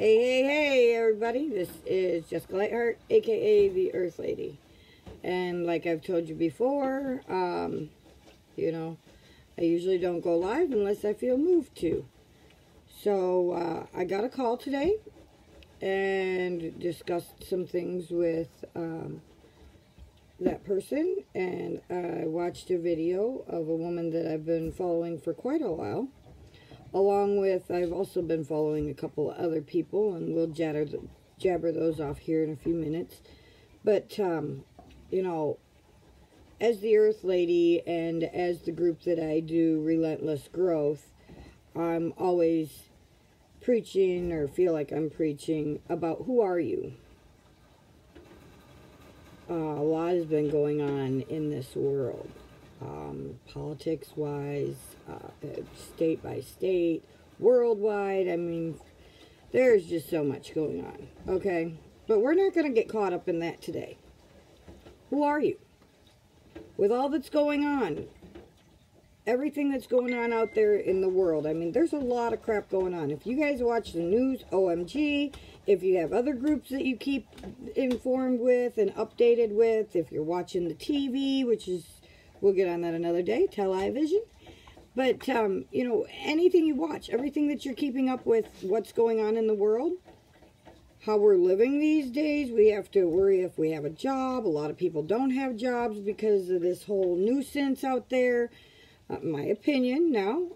Hey, everybody. This is Jessica Lightheart, aka the Earth Lady. And like I've told you before, you know, I usually don't go live unless I feel moved to. So I got a call today and discussed some things with that person. And I watched a video of a woman that I've been following for quite a while. Along with, I've also been following a couple of other people, and we'll jabber those off here in a few minutes. But, you know, as the Earth Lady and as the group that I do, Relentless Growth, I'm always preaching, or feel like I'm preaching, about who are you? A lot has been going on in this world. Politics-wise, state by state, worldwide. I mean, there's just so much going on, okay? But we're not going to get caught up in that today. Who are you? With all that's going on, everything that's going on out there in the world, I mean, there's a lot of crap going on. If you guys watch the news, OMG. If you have other groups that you keep informed with and updated with, if you're watching the TV, which is, we'll get on that another day, television. But, you know, anything you watch, everything that you're keeping up with, what's going on in the world, how we're living these days, we have to worry if we have a job. A lot of people don't have jobs because of this whole nuisance out there. My opinion now.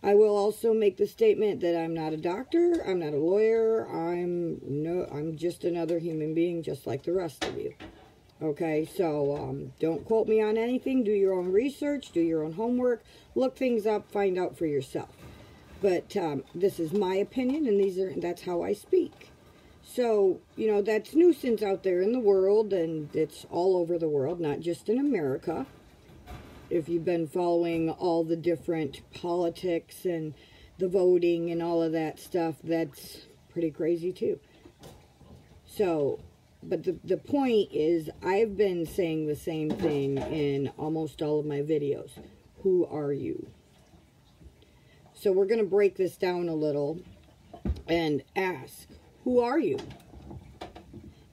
I will also make the statement that I'm not a doctor, I'm not a lawyer, I'm just another human being just like the rest of you. Okay, so don't quote me on anything. Do your own research, do your own homework, look things up, find out for yourself. But this is my opinion, and that's how I speak. So, you know, that's nuisance out there in the world, and it's all over the world, not just in America. If you've been following all the different politics and the voting and all of that stuff, that's pretty crazy too. So, but the point is, I've been saying the same thing in almost all of my videos. Who are you? So we're going to break this down a little and ask, who are you?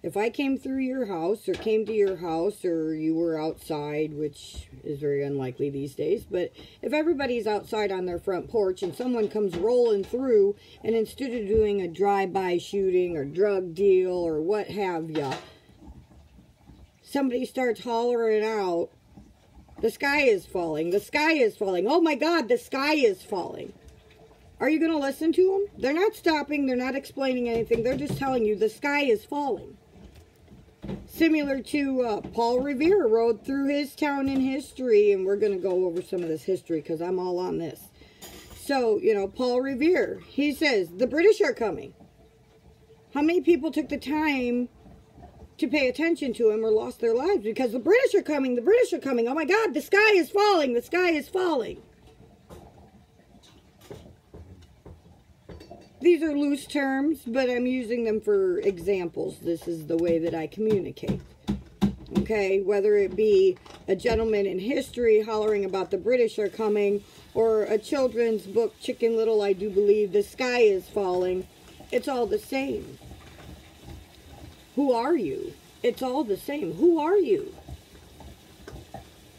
If I came through your house, or came to your house, or you were outside, which is very unlikely these days, but if everybody's outside on their front porch and someone comes rolling through, and instead of doing a drive-by shooting or drug deal or what have ya, somebody starts hollering out, the sky is falling, the sky is falling, oh my God, the sky is falling. Are you going to listen to them? They're not stopping, they're not explaining anything, they're just telling you the sky is falling. Similar to Paul Revere rode through his town in history, and we're going to go over some of this history because I'm all on this. So, you know, Paul Revere, he says, the British are coming. How many people took the time to pay attention to him or lost their lives because the British are coming, the British are coming, oh my God, the sky is falling, the sky is falling. These are loose terms, but I'm using them for examples. This is the way that I communicate. Okay, whether it be a gentleman in history hollering about the British are coming, or a children's book, Chicken Little, I do believe, the sky is falling, it's all the same. Who are you? It's all the same. Who are you?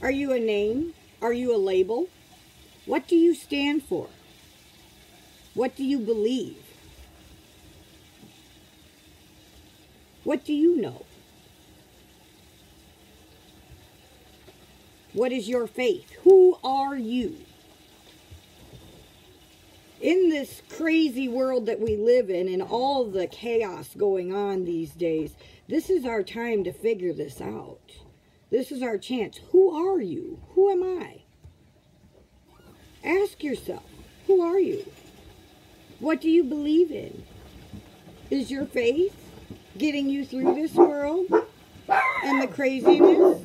Are you a name? Are you a label? What do you stand for? What do you believe? What do you know? What is your faith? Who are you? In this crazy world that we live in and all the chaos going on these days, this is our time to figure this out. This is our chance. Who are you? Who am I? Ask yourself, who are you? What do you believe in? Is your faith getting you through this world and the craziness?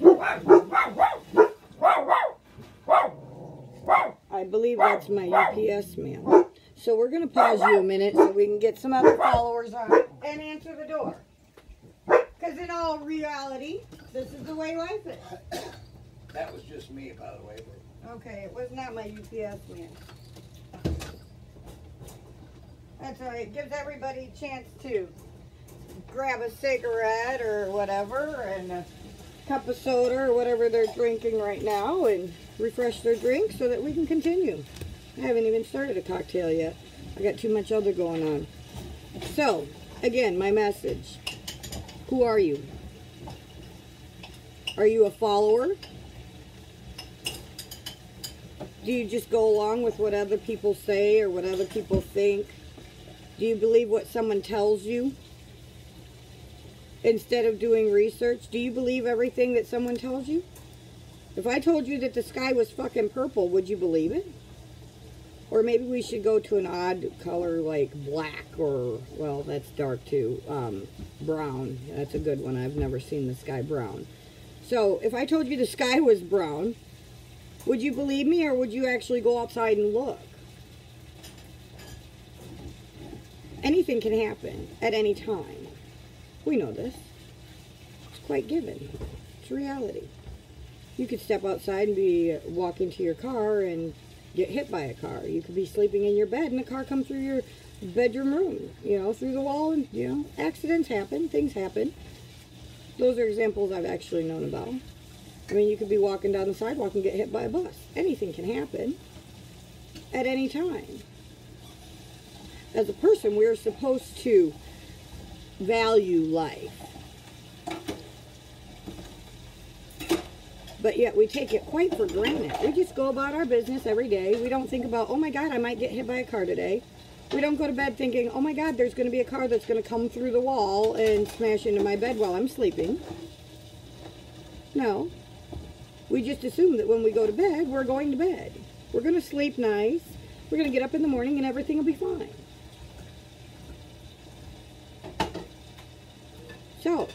I believe that's my UPS man. So we're going to pause you a minute so we can get some other followers on and answer the door. Because in all reality, this is the way life is. That was just me, by the way. Okay, it was not my UPS man. That's all right. It gives everybody a chance to grab a cigarette or whatever and a cup of soda or whatever they're drinking right now and refresh their drink so that we can continue. I haven't even started a cocktail yet. I got too much other going on. So, again, my message. Who are you? Are you a follower? Do you just go along with what other people say or what other people think? Do you believe what someone tells you? Instead of doing research, do you believe everything that someone tells you? If I told you that the sky was fucking purple, would you believe it? Or maybe we should go to an odd color like black or, well, that's dark too. Brown. That's a good one. I've never seen the sky brown. So if I told you the sky was brown, would you believe me or would you actually go outside and look? Anything can happen at any time. We know this. It's quite given. It's reality. You could step outside and be walking to your car and get hit by a car. You could be sleeping in your bed and a car come through your bedroom room, you know, through the wall, and, you know, accidents happen, things happen. Those are examples I've actually known about. I mean, you could be walking down the sidewalk and get hit by a bus. Anything can happen at any time. As a person, we're supposed to value life. But yet we take it quite for granted. We just go about our business every day. We don't think about, oh my God, I might get hit by a car today. We don't go to bed thinking, oh my God, there's going to be a car that's going to come through the wall and smash into my bed while I'm sleeping. No. We just assume that when we go to bed, we're going to bed. We're going to sleep nice. We're going to get up in the morning and everything will be fine. So,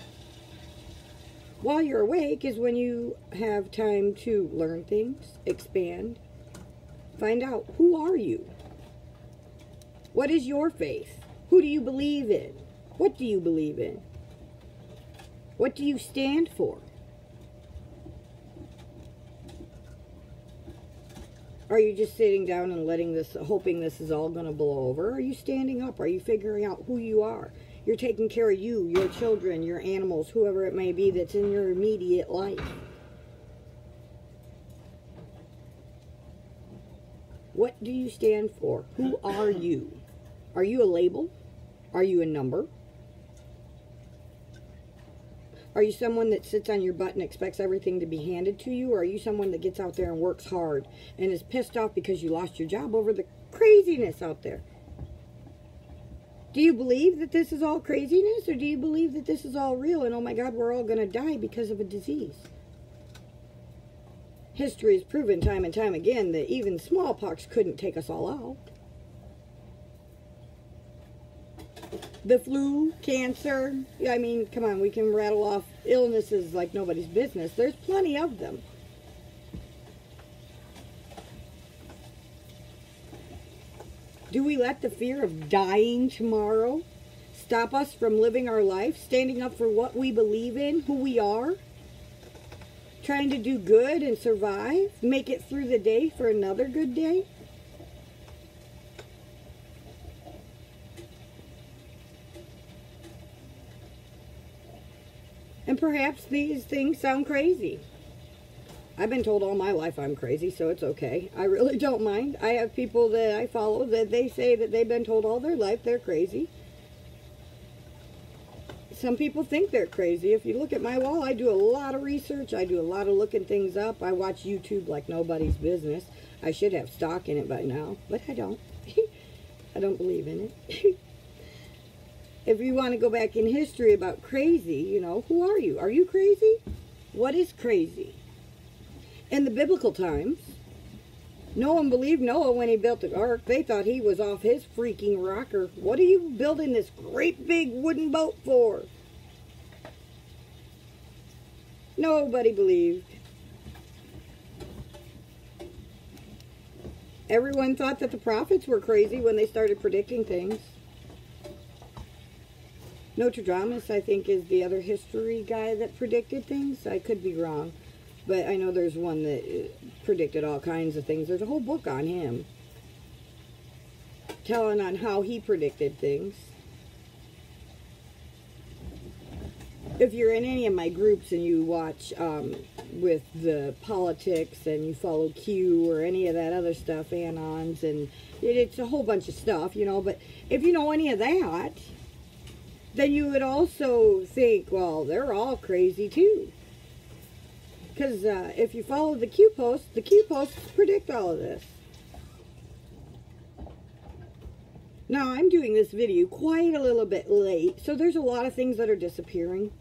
while you're awake is when you have time to learn things, expand, find out, who are you? What is your faith? Who do you believe in? What do you believe in? What do you stand for? Are you just sitting down and letting this, hoping this is all going to blow over? Are you standing up? Are you figuring out who you are? You're taking care of you, your children, your animals, whoever it may be that's in your immediate life. What do you stand for? Who are you? Are you a label? Are you a number? Are you someone that sits on your butt and expects everything to be handed to you? Or are you someone that gets out there and works hard and is pissed off because you lost your job over the craziness out there? Do you believe that this is all craziness, or do you believe that this is all real and, oh my God, we're all going to die because of a disease? History has proven time and time again that even smallpox couldn't take us all out. The flu, cancer, I mean, come on, we can rattle off illnesses like nobody's business. There's plenty of them. Do we let the fear of dying tomorrow stop us from living our life, standing up for what we believe in, who we are, trying to do good and survive, make it through the day for another good day? And perhaps these things sound crazy. I've been told all my life I'm crazy, so it's okay. I really don't mind. I have people that I follow that they say that they've been told all their life they're crazy. Some people think they're crazy. If you look at my wall, I do a lot of research. I do a lot of looking things up. I watch YouTube like nobody's business. I should have stock in it by now, but I don't. I don't believe in it. If you want to go back in history about crazy, you know, who are you? Are you crazy? What is crazy? In the biblical times, no one believed Noah when he built the ark. They thought he was off his freaking rocker. What are you building this great big wooden boat for? Nobody believed. Everyone thought that the prophets were crazy when they started predicting things. Nostradamus, I think, is the other history guy that predicted things. I could be wrong. But I know there's one that predicted all kinds of things. There's a whole book on him. telling on how he predicted things. If you're in any of my groups and you watch with the politics and you follow Q or any of that other stuff, Anons, and it's a whole bunch of stuff, you know, but if you know any of that, then you would also think, well, they're all crazy too. Because if you follow the Q posts predict all of this. Now, I'm doing this video quite a little bit late, so there's a lot of things that are disappearing.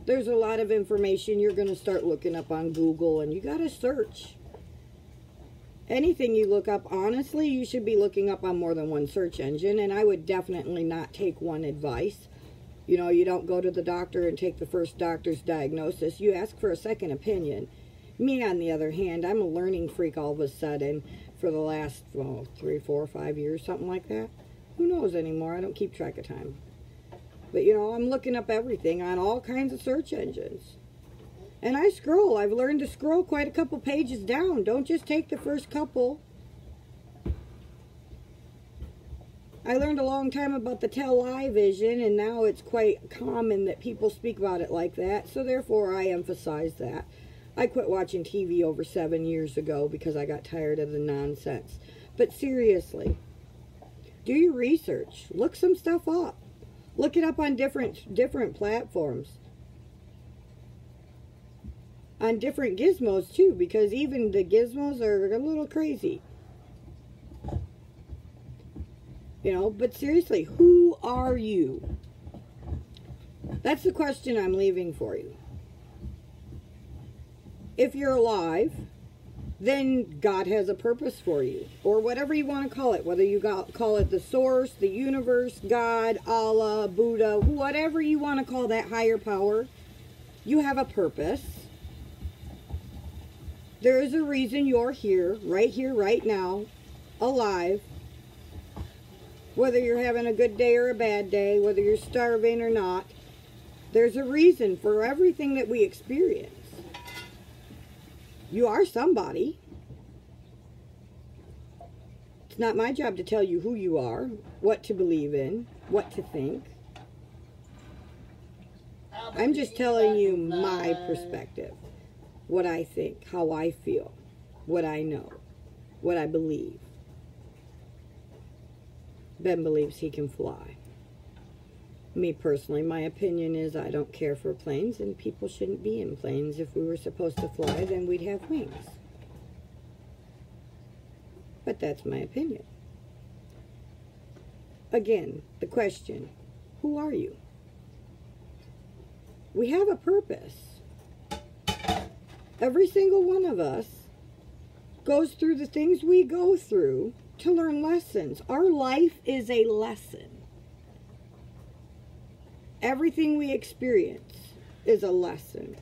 There's a lot of information you're going to start looking up on Google, and you got to search. Anything you look up, honestly, you should be looking up on more than one search engine, and I would definitely not take one advice. You know, you don't go to the doctor and take the first doctor's diagnosis. You ask for a second opinion. Me, on the other hand, I'm a learning freak all of a sudden for the last, well, 3, 4, 5 years, something like that. Who knows anymore? I don't keep track of time. But, you know, I'm looking up everything on all kinds of search engines. And I scroll. I've learned to scroll quite a couple pages down. Don't just take the first couple. I learned a long time about the tell-lie vision, and now it's quite common that people speak about it like that. So therefore, I emphasize that. I quit watching TV over 7 years ago because I got tired of the nonsense. But seriously, do your research. Look some stuff up. Look it up on different platforms. On different gizmos too, because even the gizmos are a little crazy. You know, but seriously, who are you? That's the question I'm leaving for you. If you're alive, then God has a purpose for you, or whatever you want to call it, whether you call it the source, the universe, God, Allah, Buddha, whatever you want to call that higher power, you have a purpose. There is a reason you're here, right now, alive. Whether you're having a good day or a bad day, whether you're starving or not, there's a reason for everything that we experience. You are somebody. It's not my job to tell you who you are, what to believe in, what to think. I'm just telling you my perspective. What I think, how I feel, what I know, what I believe. Ben believes he can fly. Me personally, my opinion is I don't care for planes, and people shouldn't be in planes. If we were supposed to fly, then we'd have wings. But that's my opinion. Again, the question, who are you? We have a purpose. Every single one of us goes through the things we go through to learn lessons. Our life is a lesson. Everything we experience is a lesson.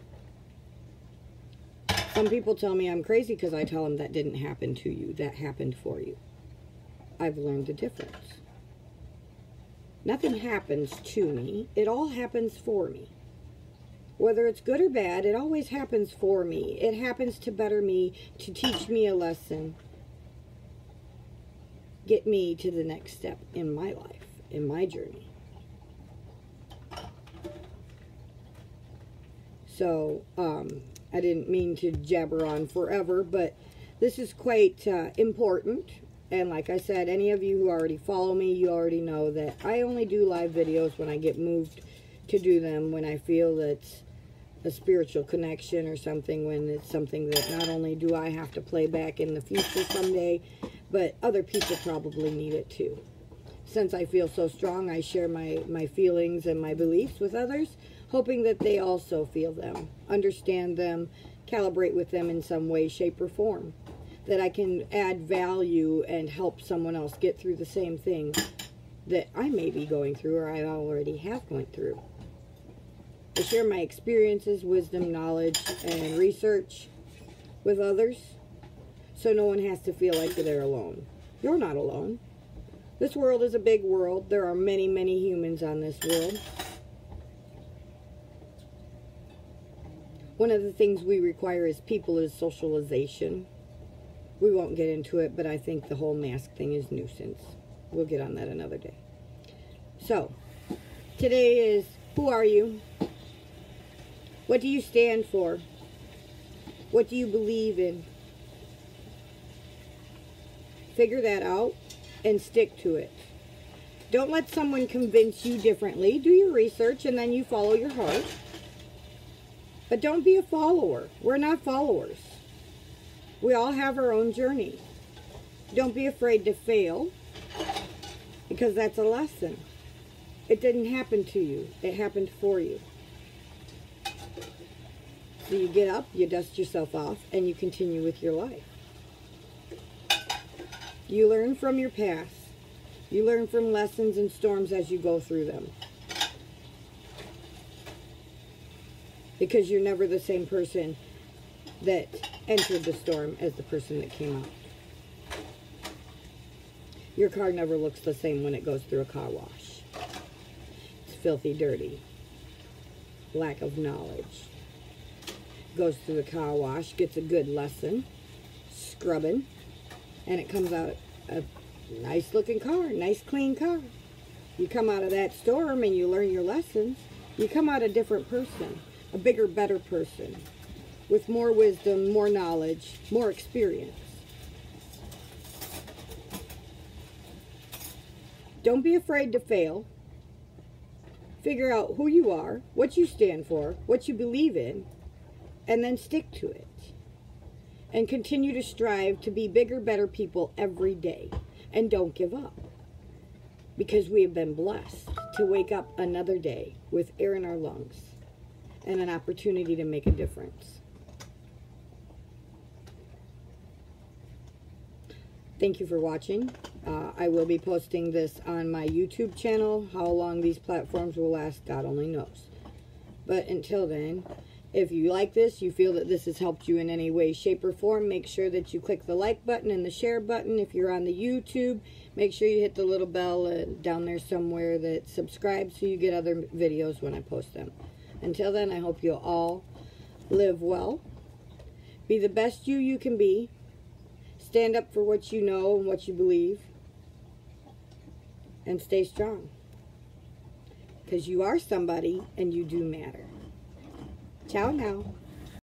Some people tell me I'm crazy because I tell them that didn't happen to you. That happened for you. I've learned the difference. Nothing happens to me. It all happens for me. Whether it's good or bad, it always happens for me. It happens to better me, to teach me a lesson. Get me to the next step in my life, in my journey. So, I didn't mean to jabber on forever, but this is quite important. And like I said, any of you who already follow me, you already know that I only do live videos when I get moved to do them, when I feel it's a spiritual connection or something, when it's something that not only do I have to play back in the future someday, but other people probably need it too. Since I feel so strong, I share my feelings and my beliefs with others, hoping that they also feel them, understand them, calibrate with them in some way, shape, or form. That I can add value and help someone else get through the same thing that I may be going through or I already have gone through. I share my experiences, wisdom, knowledge, and research with others, so no one has to feel like they're alone. You're not alone. This world is a big world. There are many, many humans on this world. One of the things we require as people is socialization. We won't get into it, but I think the whole mask thing is nuisance. We'll get on that another day. So, today is, who are you? What do you stand for? What do you believe in? Figure that out and stick to it. Don't let someone convince you differently. Do your research and then you follow your heart. But don't be a follower. We're not followers. We all have our own journey. Don't be afraid to fail, because that's a lesson. It didn't happen to you. It happened for you. So you get up, you dust yourself off, and you continue with your life. You learn from your past. You learn from lessons and storms as you go through them. Because you're never the same person that entered the storm as the person that came out. Your car never looks the same when it goes through a car wash. It's filthy dirty. Lack of knowledge. Goes through the car wash, gets a good lesson, scrubbing, and it comes out a nice looking car, nice clean car. You come out of that storm and you learn your lessons. You come out a different person, a bigger, better person, with more wisdom, more knowledge, more experience. Don't be afraid to fail. Figure out who you are, what you stand for, what you believe in, and then stick to it. And continue to strive to be bigger, better people every day. And don't give up. Because we have been blessed to wake up another day with air in our lungs and an opportunity to make a difference. Thank you for watching. I will be posting this on my YouTube channel. How long these platforms will last, God only knows. But until then, if you like this, you feel that this has helped you in any way, shape, or form, make sure that you click the like button and the share button. If you're on the YouTube, make sure you hit the little bell down there somewhere that subscribes so you get other videos when I post them. Until then, I hope you'll all live well. Be the best you can be. Stand up for what you know and what you believe. And stay strong. Because you are somebody and you do matter. Ciao now.